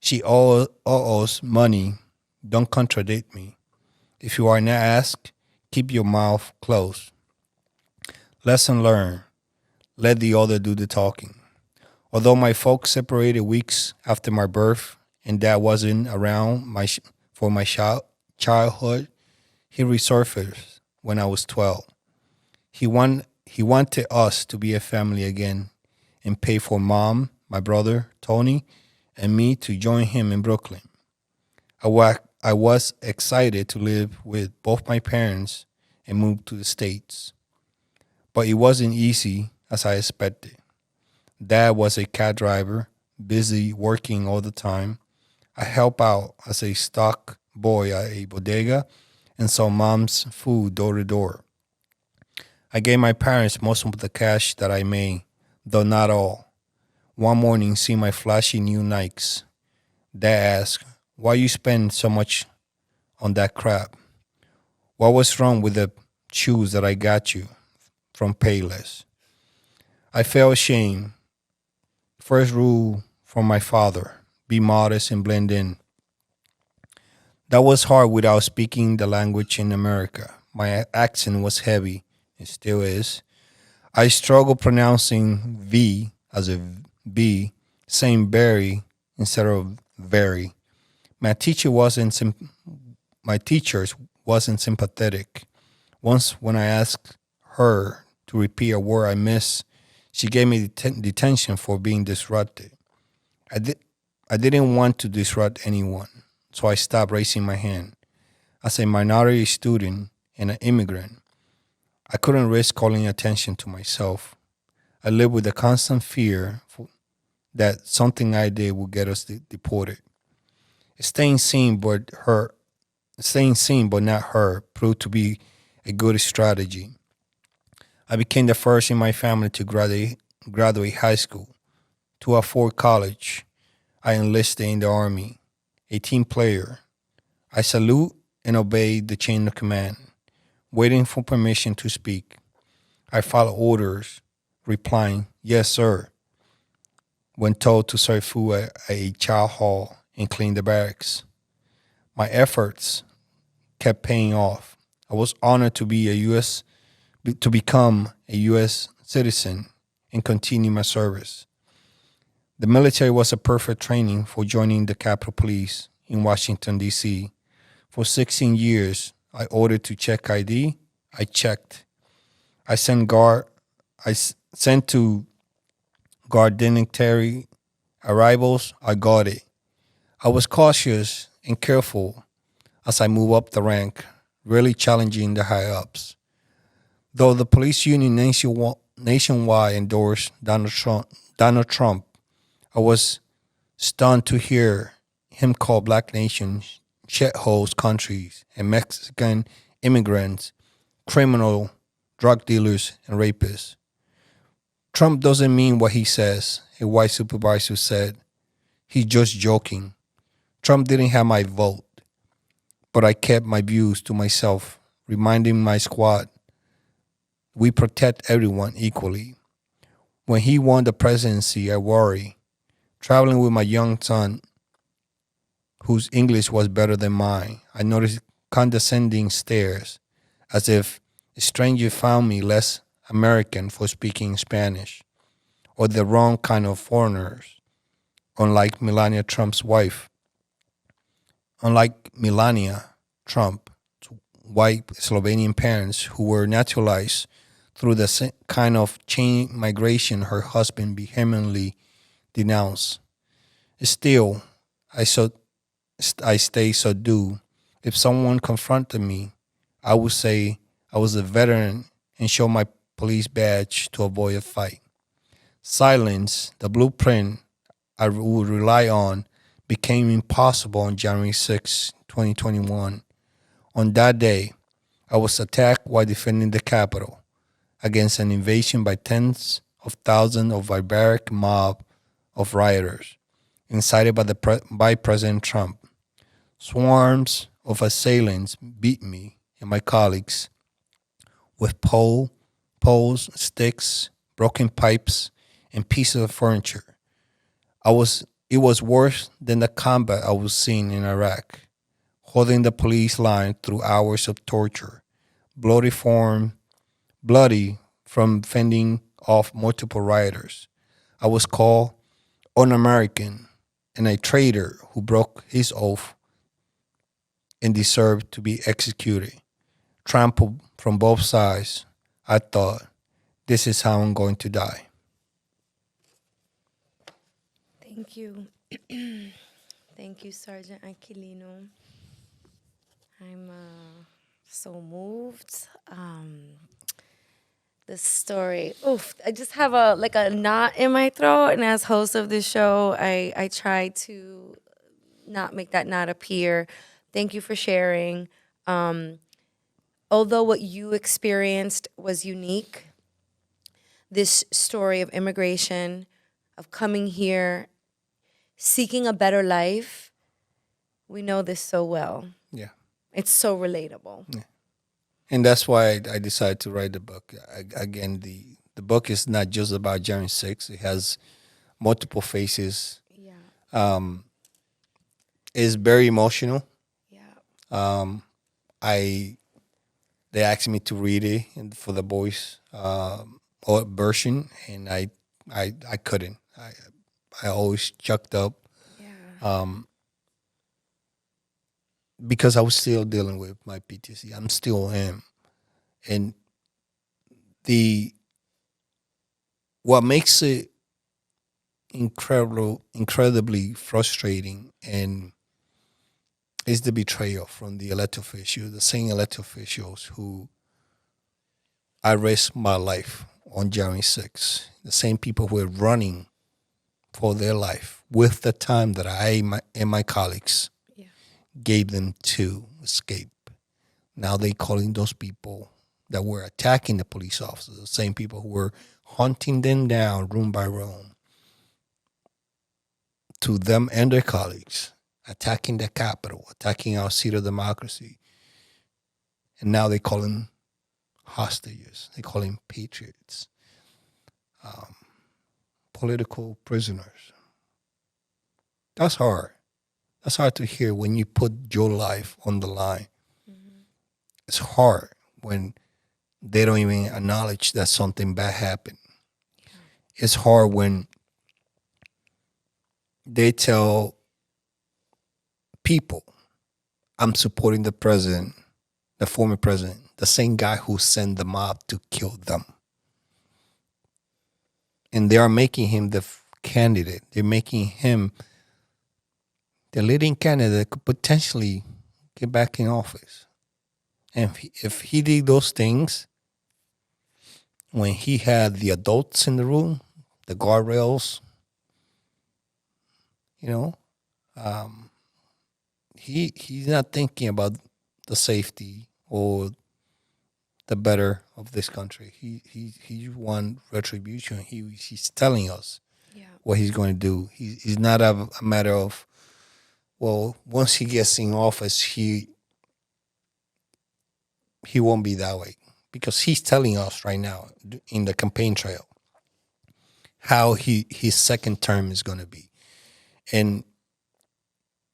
[SPEAKER 2] she owes us money. Don't contradict me. If you are not asked, keep your mouth closed. Lesson learned. Let the other do the talking. Although my folks separated weeks after my birth and dad wasn't around for my childhood, he resurfaced when I was 12. He wanted us to be a family again and pay for mom, my brother, Tony, and me to join him in Brooklyn. I was excited to live with both my parents and move to the States. But it wasn't easy as I expected. Dad was a cab driver, busy working all the time. I helped out as a stock boy at a bodega and sold mom's food door to door. I gave my parents most of the cash that I made, though not all. One morning, seeing my flashy new Nikes, Dad asked, why you spend so much on that crap? What was wrong with the shoes that I got you from Payless? I felt ashamed. First rule from my father, be modest and blend in. That was hard without speaking the language in America. My accent was heavy, it still is. I struggle pronouncing V as a B, saying berry instead of very. My teacher wasn't my teachers wasn't sympathetic. Once when I asked her to repeat a word I missed, she gave me detention for being disrupted. I did I didn't want to disrupt anyone, so I stopped raising my hand. As a minority student and an immigrant, I couldn't risk calling attention to myself. I lived with the constant fear that something I did would get us deported. Staying seen but her Staying seen but not heard proved to be a good strategy. I became the first in my family to graduate high school. To afford college, I enlisted in the army, a team player. I salute and obey the chain of command, waiting for permission to speak. I follow orders, replying, yes, sir, when told to serve food at a child hall and clean the barracks. My efforts kept paying off. I was honored to become a U.S. citizen and continue my service. The military was a perfect training for joining the Capitol Police in Washington, D.C. For 16 years, I ordered to check ID. I checked. I sent guard. Sent to guard dignitary arrivals. I got it. I was cautious and careful as I moved up the rank, really challenging the high ups. Though the police union nationwide endorsed Donald Trump, I was stunned to hear him call black nations shitholes countries and Mexican immigrants criminal drug dealers and rapists. Trump doesn't mean what he says, a white supervisor said. He's just joking. Trump didn't have my vote, but I kept my views to myself, reminding my squad we protect everyone equally. When he won the presidency, I worry. Traveling with my young son, whose English was better than mine, I noticed condescending stares, as if a stranger found me less American for speaking Spanish, or the wrong kind of foreigners, unlike Melania Trump's wife. Unlike Melania Trump, white Slovenian parents who were naturalized through the same kind of chain migration her husband vehemently denounced. Still, I so I stay subdued. If someone confronted me, I would say I was a veteran and show my police badge to avoid a fight. Silence, the blueprint I would rely on, became impossible on January 6, 2021. On that day, I was attacked while defending the Capitol against an invasion by tens of thousands of barbaric mob of rioters incited by President Trump. Swarms of assailants beat me and my colleagues with poles, sticks, broken pipes, and pieces of furniture. It was worse than the combat I was seeing in Iraq, holding the police line through hours of torture, bloody form, bloody from fending off multiple rioters. I was called un-American and a traitor who broke his oath and deserved to be executed. Trampled from both sides, I thought, this is how I'm going to die.
[SPEAKER 1] Thank you. Thank you, Sergeant Aquilino. I'm so moved. This story, oof, I just have a knot in my throat, and as host of this show, I try to not make that knot appear. Thank you for sharing. Although what you experienced was unique, this story of immigration, of coming here, seeking a better life, we know this so well.
[SPEAKER 2] Yeah.
[SPEAKER 1] It's so relatable.
[SPEAKER 2] Yeah. And that's why I decided to write the book. Again, the book is not just about January 6th. It has multiple faces.
[SPEAKER 1] Yeah.
[SPEAKER 2] It's very emotional.
[SPEAKER 1] Yeah.
[SPEAKER 2] I They asked me to read it for the boys version, and I couldn't. I always chucked up
[SPEAKER 1] Yeah.
[SPEAKER 2] because I was still dealing with my PTSD. I'm still am, and the what makes it incredibly frustrating and is the betrayal from the elected officials, the same elected officials who I risked my life on January 6th, the same people who are running for their life with the time that and my colleagues
[SPEAKER 1] Yeah.
[SPEAKER 2] gave them to escape. Now they calling those people that were attacking the police officers, the same people who were hunting them down room by room, to them and their colleagues, attacking the Capitol, attacking our seat of democracy. And now they call them hostages. They call them patriots, political prisoners. That's hard. That's hard to hear when you put your life on the line.
[SPEAKER 1] Mm-hmm.
[SPEAKER 2] It's hard when they don't even acknowledge that something bad happened.
[SPEAKER 1] Yeah.
[SPEAKER 2] It's hard when they tell people, I'm supporting the president, the former president, the same guy who sent the mob to kill them. And they are making him the candidate. They're making him the leading candidate that could potentially get back in office. And if he did those things, when he had the adults in the room, the guardrails, you know, he's not thinking about the safety or the better of this country. He want retribution. He's telling us
[SPEAKER 1] Yeah.
[SPEAKER 2] what he's going to do. He's not a matter of, well, once he gets in office, he won't be that way, because he's telling us right now in the campaign trail how his second term is going to be. And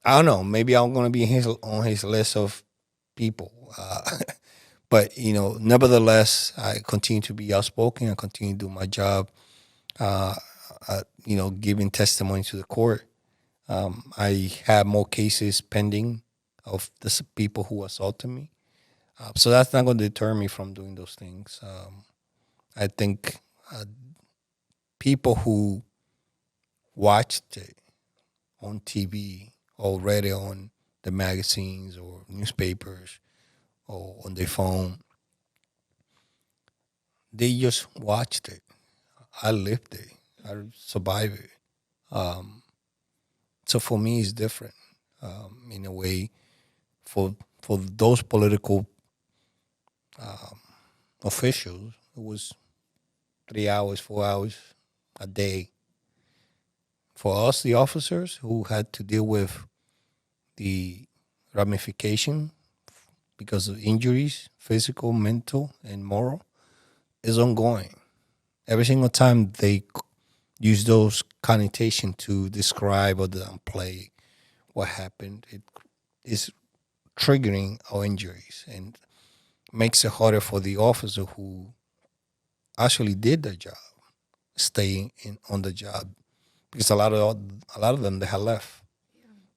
[SPEAKER 2] I don't know, maybe I'm going to be on his list of people. But nevertheless, I continue to be outspoken. I continue to do my job. Giving testimony to the court. I have more cases pending of the people who assaulted me. So that's not going to deter me from doing those things. I think people who watched it on TV or read it on the magazines or newspapers or on their phone, they just watched it. I lived it. I survived it. So for me, it's different in a way. For those political officials, it was 3 hours, 4 hours a day. For us, the officers who had to deal with the ramification because of injuries, physical, mental, and moral, is ongoing. Every single time they use those connotations to describe or downplay what happened, it is triggering our injuries and makes it harder for the officer who actually did their job stay on the job, because a lot of them, they have left,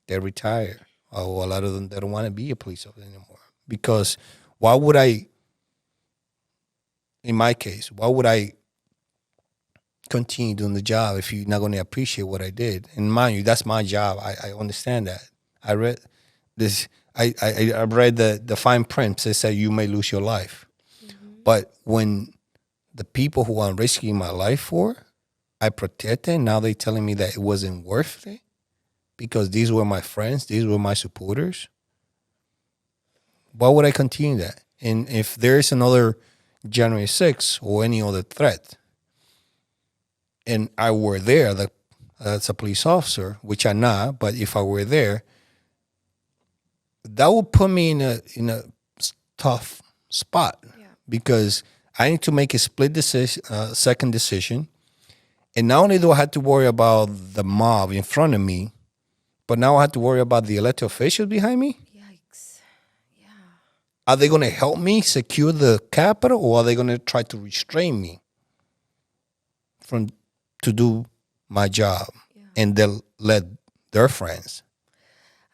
[SPEAKER 2] they're retired, or a lot of them, they don't want to be a police officer anymore. Because why would I, in my case, why would I continue doing the job if you're not going to appreciate what I did? And mind you, that's my job. I understand that. I read this. I read the fine print. It said you may lose your life, but when the people who I'm risking my life for, I protect them. Now they telling me that it wasn't worth it because these were my friends, these were my supporters. Why would I continue that? And if there is another January 6th or any other threat, and I were there, as a police officer, which I'm not, but if I were there, that would put me in a tough spot.
[SPEAKER 1] Yeah.
[SPEAKER 2] Because I need to make a split second decision. And not only do I have to worry about the mob in front of me, but now I have to worry about the elected officials behind me.
[SPEAKER 1] Yikes. Yeah.
[SPEAKER 2] Are they going to help me secure the Capitol, or are they going to try to restrain me from to do my job?
[SPEAKER 1] Yeah.
[SPEAKER 2] And they'll let their friends.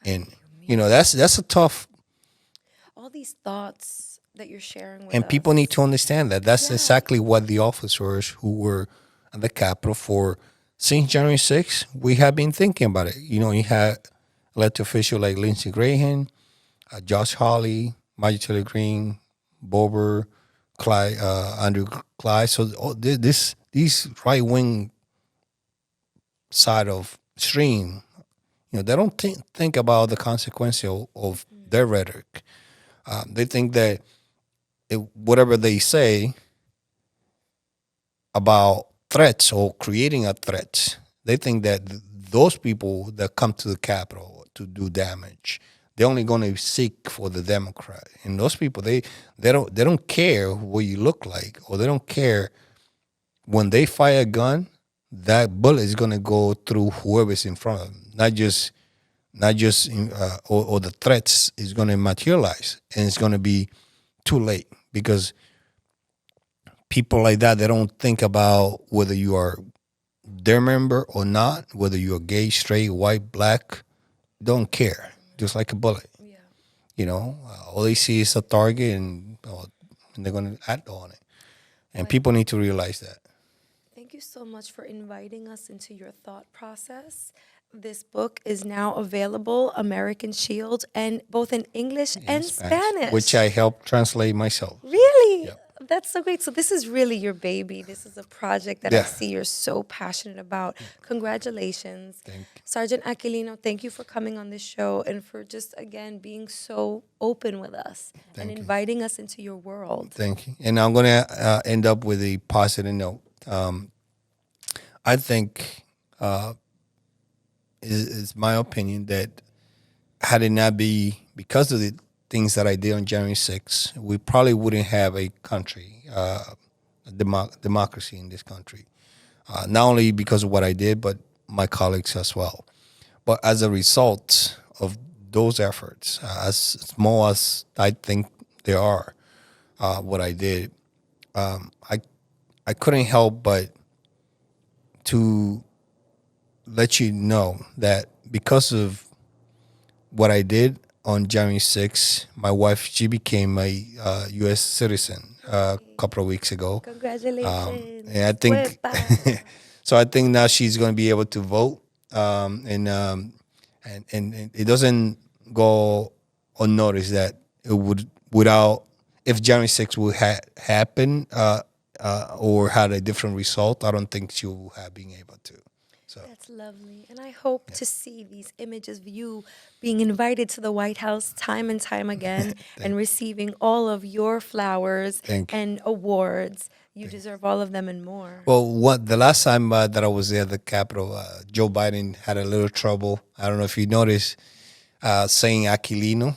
[SPEAKER 2] And that's a tough.
[SPEAKER 1] All these thoughts that you're sharing with
[SPEAKER 2] And
[SPEAKER 1] us.
[SPEAKER 2] people need to understand that that's
[SPEAKER 1] Yeah.
[SPEAKER 2] exactly what the officers who were at the Capitol for since January 6th, we have been thinking about it. You had elected officials like Lindsey Graham, Josh Hawley, Marjorie Taylor Greene, Bober, Clyde, Andrew Clyde. So these right wing side of stream, they don't think about the consequence of their rhetoric. They think that whatever they say about threats or creating a threat, they think that those people that come to the Capitol to do damage, they're only going to seek for the Democrat. And those people, they don't care what you look like, or they don't care when they fire a gun, that bullet is going to go through whoever's in front of them, or the threats is going to materialize, and it's going to be too late, because people like that, they don't think about whether you are their member or not, whether you're gay, straight, white, black, don't care. Just like a bullet.
[SPEAKER 1] Yeah.
[SPEAKER 2] All they see is a target, and they're going to act on it. And people need to realize that.
[SPEAKER 1] Thank you so much for inviting us into your thought process. This book is now available, American Shield, and both in English and Spanish.
[SPEAKER 2] Which I helped translate myself.
[SPEAKER 1] Really?
[SPEAKER 2] Yep.
[SPEAKER 1] That's so great. So this is really your baby. This is a project that I
[SPEAKER 2] Yeah.
[SPEAKER 1] see you're so passionate about. Congratulations.
[SPEAKER 2] Thank you.
[SPEAKER 1] Sergeant Aquilino, thank you for coming on this show and for just, again, being so open with us and
[SPEAKER 2] Thank you.
[SPEAKER 1] inviting us into your world.
[SPEAKER 2] Thank you. And I'm going to end up with a positive note. I think is my opinion that had it not be because of the things that I did on January 6th, we probably wouldn't have a country, democracy in this country. Not only because of what I did, but my colleagues as well. But as a result of those efforts, as small as I think they are, what I did, I couldn't help but to let you know that because of what I did on January 6th, my wife, she became a U.S. citizen a couple of weeks ago.
[SPEAKER 1] Congratulations.
[SPEAKER 2] And I think,
[SPEAKER 1] Huepa.
[SPEAKER 2] so I think now she's going to be able to vote. And it doesn't go unnoticed that it would, without, if January 6th would happen or had a different result, I don't think she would have been able to. So
[SPEAKER 1] That's lovely. And I hope to see these images of you being invited to the White House time and time again and receiving all of your flowers
[SPEAKER 2] Thank you.
[SPEAKER 1] and awards. You deserve all of them and more.
[SPEAKER 2] Well, the last time that I was there at the Capitol, Joe Biden had a little trouble. I don't know if you noticed saying Aquilino.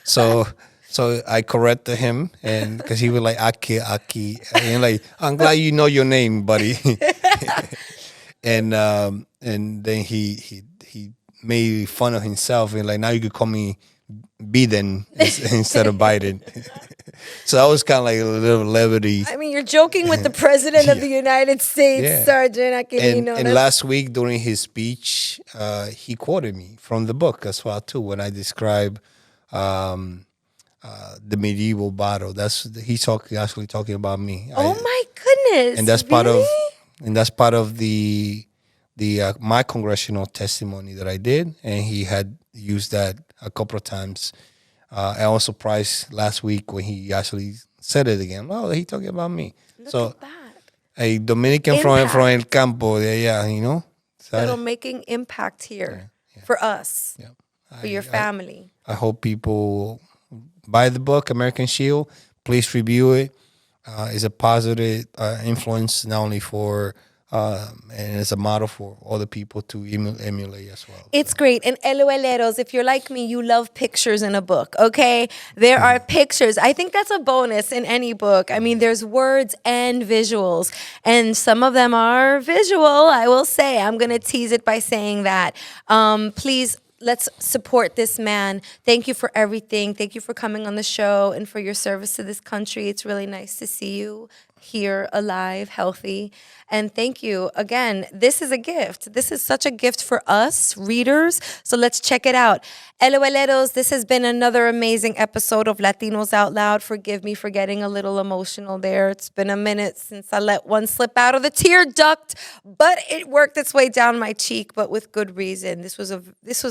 [SPEAKER 2] so I corrected him, and because he was like Aki, and like, I'm glad you know your name, buddy. And then he made fun of himself, and like, now you could call me Biden instead of Biden. So that was kind of like a little levity.
[SPEAKER 1] I mean, you're joking with the President of the United States,
[SPEAKER 2] Yeah.
[SPEAKER 1] Sergeant Aquilino.
[SPEAKER 2] And
[SPEAKER 1] That's-
[SPEAKER 2] last week during his speech, he quoted me from the book as well too when I describe the medieval battle. He's actually talking about me.
[SPEAKER 1] oh my goodness.
[SPEAKER 2] And that's
[SPEAKER 1] really?
[SPEAKER 2] part of the my congressional testimony that I did, and he had used that a couple of times. I was surprised last week when he actually said it again. Oh, he talking about me.
[SPEAKER 1] Look
[SPEAKER 2] So
[SPEAKER 1] at that.
[SPEAKER 2] a Dominican from El Campo, yeah, you know.
[SPEAKER 1] Little making impact here for us, for your family.
[SPEAKER 2] I hope people buy the book, American Shield. Please review it. It's a positive influence not only for and it's a model for other people to emulate as well.
[SPEAKER 1] It's great. And LOLeros, if you're like me, you love pictures in a book, okay? There are pictures. I think that's a bonus in any book. I mean, there's words and visuals, and some of them are visual, I will say. I'm going to tease it by saying that. Please, let's support this man. Thank you for everything. Thank you for coming on the show and for your service to this country. It's really nice to see you here, alive, healthy. And thank you again. This is a gift. This is such a gift for us readers. So let's check it out. LOLeros, this has been another amazing episode of Latinos Out Loud. Forgive me for getting a little emotional there. It's been a minute since I let one slip out of the tear duct, but it worked its way down my cheek, but with good reason. This was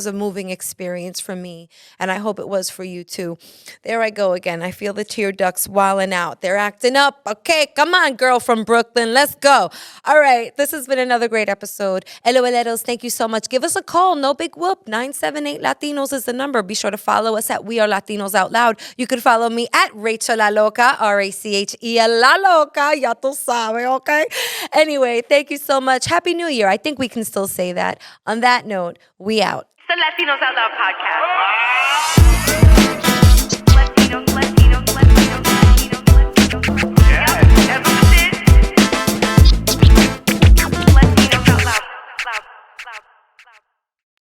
[SPEAKER 1] a moving experience for me, and I hope it was for you too. There I go again. I feel the tear ducts walling out. They're acting up. Okay, come on, girl from Brooklyn. Let's go. All right, this has been another great episode. LOLeros, thank you so much. Give us a call. No big whoop. 978 Latinos is the number. Be sure to follow us at We Are Latinos Out Loud. You can follow me at Rachel La Loca, RACHEL La Loca. Ya tú sabes, okay? Anyway, thank you so much. Happy New Year. I think we can still say that. On that note, we out. It's the Latinos Out Loud podcast.